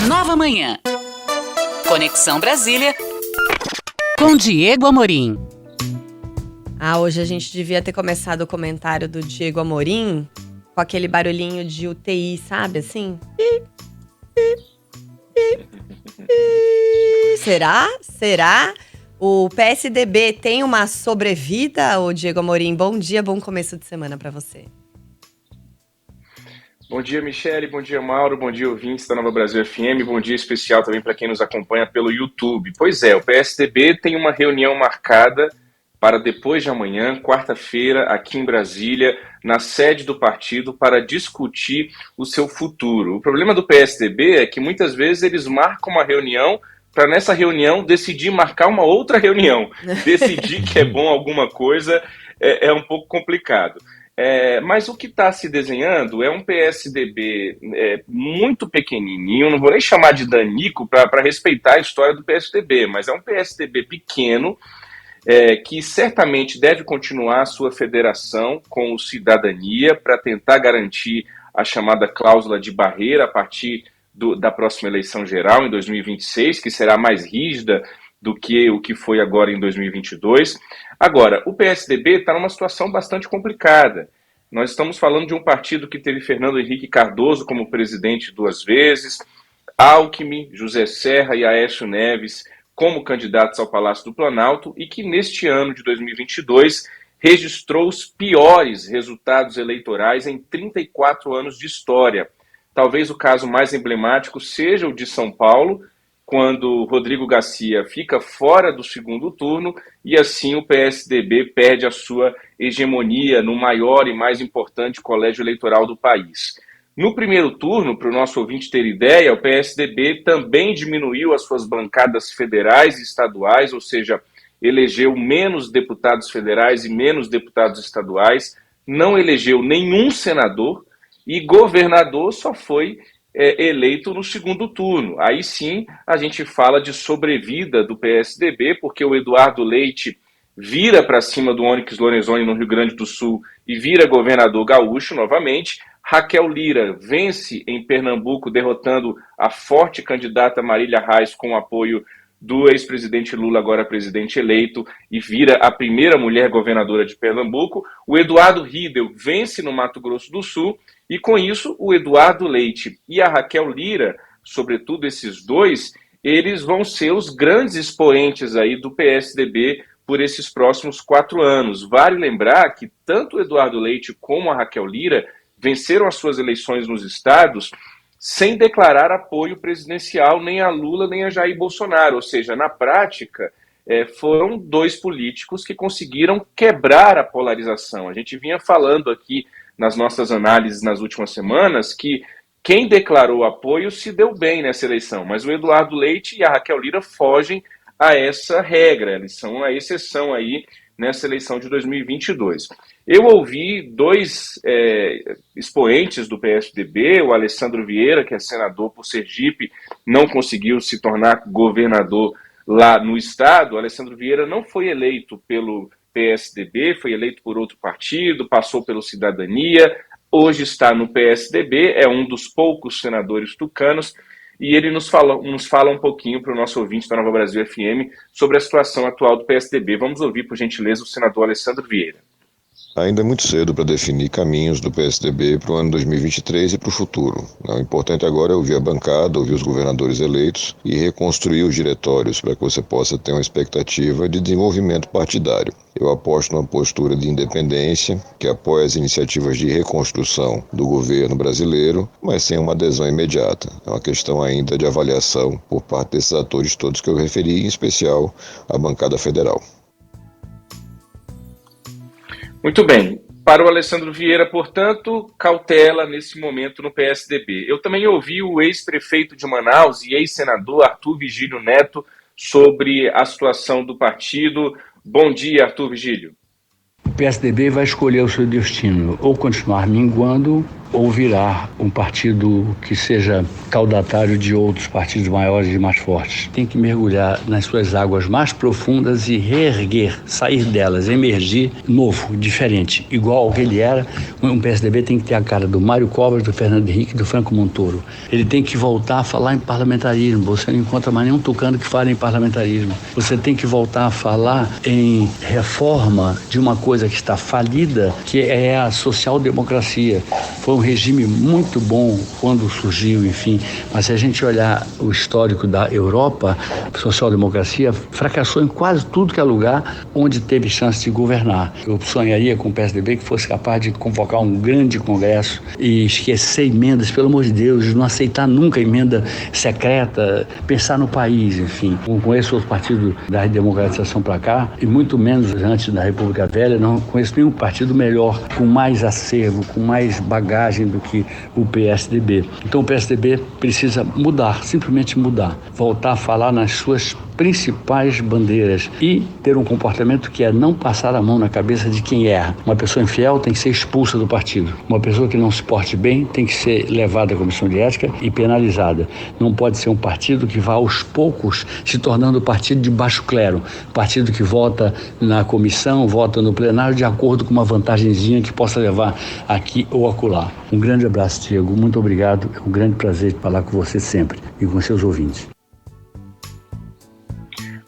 Nova Manhã. Conexão Brasília com Diego Amorim. Hoje a gente devia ter começado o comentário do Diego Amorim com aquele barulhinho de UTI, sabe assim? Será? O PSDB tem uma sobrevida, ô Diego Amorim? Bom dia, bom começo de semana para você. Bom dia, Michele, bom dia, Mauro, bom dia, ouvintes da Nova Brasil FM, bom dia especial também para quem nos acompanha pelo YouTube. Pois é, o PSDB tem uma reunião marcada para depois de amanhã, quarta-feira, aqui em Brasília, na sede do partido, para discutir o seu futuro. O problema do PSDB é que muitas vezes eles marcam uma reunião para nessa reunião decidir marcar uma outra reunião. Decidir que é bom alguma coisa é um pouco complicado. Mas o que está se desenhando é um PSDB muito pequenininho, não vou nem chamar de danico para respeitar a história do PSDB, mas é um PSDB pequeno, que certamente deve continuar a sua federação com o Cidadania para tentar garantir a chamada cláusula de barreira a partir da próxima eleição geral em 2026, que será mais rígida do que o que foi agora em 2022. Agora, o PSDB está numa situação bastante complicada. Nós estamos falando de um partido que teve Fernando Henrique Cardoso como presidente 2 vezes, Alckmin, José Serra e Aécio Neves como candidatos ao Palácio do Planalto e que neste ano de 2022 registrou os piores resultados eleitorais em 34 anos de história. Talvez o caso mais emblemático seja o de São Paulo, quando Rodrigo Garcia fica fora do segundo turno e assim o PSDB perde a sua hegemonia no maior e mais importante colégio eleitoral do país. No primeiro turno, para o nosso ouvinte ter ideia, o PSDB também diminuiu as suas bancadas federais e estaduais, ou seja, elegeu menos deputados federais e menos deputados estaduais, não elegeu nenhum senador e governador só foi eleito no segundo turno. Aí sim a gente fala de sobrevida do PSDB, porque o Eduardo Leite vira para cima do Onyx Lorenzoni no Rio Grande do Sul e vira governador gaúcho novamente. Raquel Lira vence em Pernambuco, derrotando a forte candidata Marília Reis com o apoio do ex-presidente Lula, agora presidente eleito, e vira a primeira mulher governadora de Pernambuco. O Eduardo Riedel vence no Mato Grosso do Sul, e com isso o Eduardo Leite e a Raquel Lira, sobretudo esses dois, eles vão ser os grandes expoentes aí do PSDB por esses próximos 4 anos. Vale lembrar que tanto o Eduardo Leite como a Raquel Lira venceram as suas eleições nos estados sem declarar apoio presidencial nem a Lula nem a Jair Bolsonaro, ou seja, na prática, foram 2 políticos que conseguiram quebrar a polarização. A gente vinha falando aqui nas nossas análises nas últimas semanas que quem declarou apoio se deu bem nessa eleição, mas o Eduardo Leite e a Raquel Lira fogem a essa regra, eles são a exceção aí nessa eleição de 2022. Eu ouvi 2 expoentes do PSDB, o Alessandro Vieira, que é senador por Sergipe, não conseguiu se tornar governador lá no estado. O Alessandro Vieira não foi eleito pelo PSDB, foi eleito por outro partido, passou pelo Cidadania, hoje está no PSDB, é um dos poucos senadores tucanos, e ele nos fala um pouquinho para o nosso ouvinte da Nova Brasil FM sobre a situação atual do PSDB. Vamos ouvir, por gentileza, o senador Alessandro Vieira. Ainda é muito cedo para definir caminhos do PSDB para o ano 2023 e para o futuro. O importante agora é ouvir a bancada, ouvir os governadores eleitos e reconstruir os diretórios para que você possa ter uma expectativa de desenvolvimento partidário. Eu aposto numa postura de independência, que apoia as iniciativas de reconstrução do governo brasileiro, mas sem uma adesão imediata. É uma questão ainda de avaliação por parte desses atores todos que eu referi, em especial a bancada federal. Muito bem. Para o Alessandro Vieira, portanto, cautela nesse momento no PSDB. Eu também ouvi o ex-prefeito de Manaus e ex-senador Arthur Vigílio Neto sobre a situação do partido. Bom dia, Arthur Vigílio. O PSDB vai escolher o seu destino, ou continuar minguando ou virar um partido que seja caudatário de outros partidos maiores e mais fortes. Tem que mergulhar nas suas águas mais profundas e reerguer, sair delas, emergir novo, diferente, igual ao que ele era. Um PSDB tem que ter a cara do Mário Covas, do Fernando Henrique e do Franco Montoro. Ele tem que voltar a falar em parlamentarismo. Você não encontra mais nenhum tucano que fale em parlamentarismo. Você tem que voltar a falar em reforma de uma coisa que está falida, que é a social-democracia. Foi um regime muito bom quando surgiu, enfim, mas se a gente olhar o histórico da Europa, a social-democracia fracassou em quase tudo que é lugar onde teve chance de governar. Eu sonharia com o PSDB que fosse capaz de convocar um grande congresso e esquecer emendas, pelo amor de Deus, não aceitar nunca emenda secreta, pensar no país, enfim. Não conheço outro partido da redemocratização para cá, e muito menos antes da República Velha, não conheço nenhum partido melhor, com mais acervo, com mais bagagem do que o PSDB. Então o PSDB precisa mudar, simplesmente mudar, voltar a falar nas suas principais bandeiras e ter um comportamento que é não passar a mão na cabeça de quem erra. Uma pessoa infiel tem que ser expulsa do partido. Uma pessoa que não se porte bem tem que ser levada à comissão de ética e penalizada. Não pode ser um partido que vá aos poucos se tornando partido de baixo clero, partido que vota na comissão, vota no plenário de acordo com uma vantagenzinha que possa levar aqui ou acolá. Um grande abraço, Diego. Muito obrigado. É um grande prazer falar com você sempre e com seus ouvintes.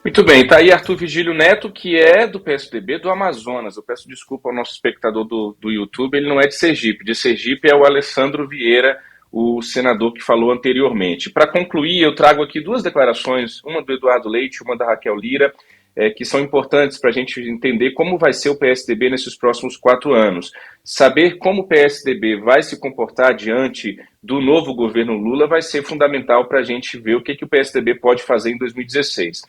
Muito bem, tá aí Arthur Vigílio Neto, que é do PSDB do Amazonas. Eu peço desculpa ao nosso espectador do YouTube, ele não é de Sergipe. De Sergipe é o Alessandro Vieira, o senador que falou anteriormente. Para concluir, eu trago aqui duas declarações, uma do Eduardo Leite e uma da Raquel Lira, que são importantes para a gente entender como vai ser o PSDB nesses próximos 4 anos. Saber como o PSDB vai se comportar diante do novo governo Lula vai ser fundamental para a gente ver o que o PSDB pode fazer em 2016.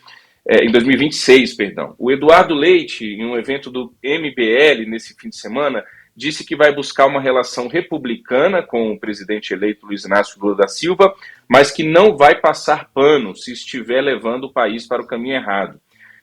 Em 2026, perdão. O Eduardo Leite, em um evento do MBL nesse fim de semana, disse que vai buscar uma relação republicana com o presidente eleito Luiz Inácio Lula da Silva, mas que não vai passar pano se estiver levando o país para o caminho errado.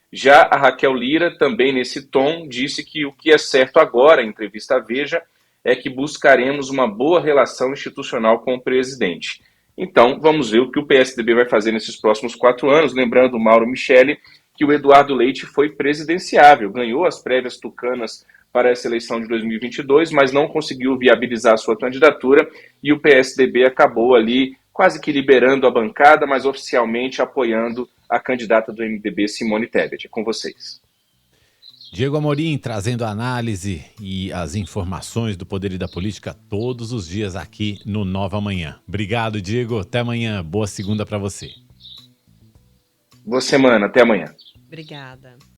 Já a Raquel Lira, também nesse tom, disse que o que é certo agora, em entrevista à Veja, é que buscaremos uma boa relação institucional com o presidente. Então, vamos ver o que o PSDB vai fazer nesses próximos 4 anos. Lembrando, Mauro Michele, que o Eduardo Leite foi presidenciável, ganhou as prévias tucanas para essa eleição de 2022, mas não conseguiu viabilizar a sua candidatura e o PSDB acabou ali quase que liberando a bancada, mas oficialmente apoiando a candidata do MDB, Simone Tebet. É com vocês. Diego Amorim trazendo a análise e as informações do poder e da política todos os dias aqui no Nova Manhã. Obrigado, Diego. Até amanhã. Boa segunda para você. Boa semana. Até amanhã. Obrigada.